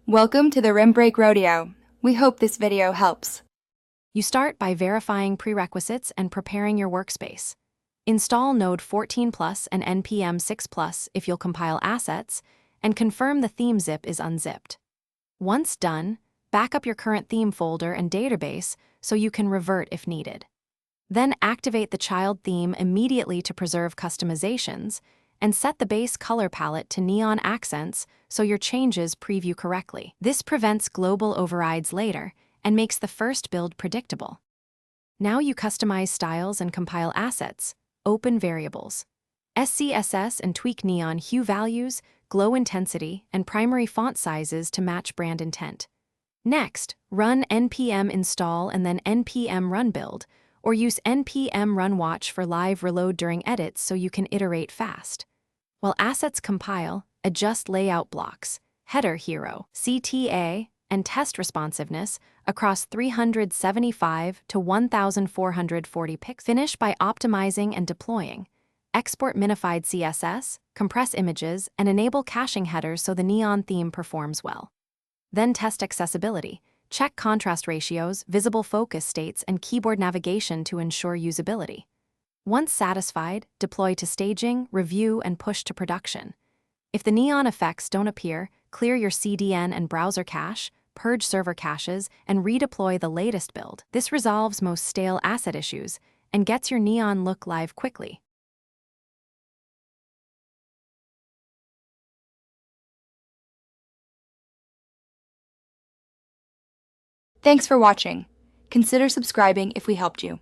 Welcome to the Rim Break Rodeo. We hope this video helps. You start by verifying prerequisites and preparing your workspace. Install Node 14 Plus and NPM 6 Plus if you'll compile assets, and confirm the theme zip is unzipped. Once done, back up your current theme folder and database so you can revert if needed. Then activate the child theme immediately to preserve customizations, and set the base color palette to neon accents so your changes preview correctly. This prevents global overrides later and makes the first build predictable. Now you customize styles and compile assets, open variables, SCSS, and tweak neon hue values, glow intensity, and primary font sizes to match brand intent. Next, run npm install and then npm run build, or use npm run watch for live reload during edits so you can iterate fast. While assets compile, adjust layout blocks, header hero, CTA, and test responsiveness across 375 to 1,440 pixels. Finish by optimizing and deploying. Export minified CSS, compress images, and enable caching headers so the neon theme performs well. Then test accessibility. Check contrast ratios, visible focus states, and keyboard navigation to ensure usability. Once satisfied, deploy to staging, review, and push to production. If the neon effects don't appear, clear your CDN and browser cache, purge server caches, and redeploy the latest build. This resolves most stale asset issues and gets your neon look live quickly. Thanks for watching. Consider subscribing if we helped you.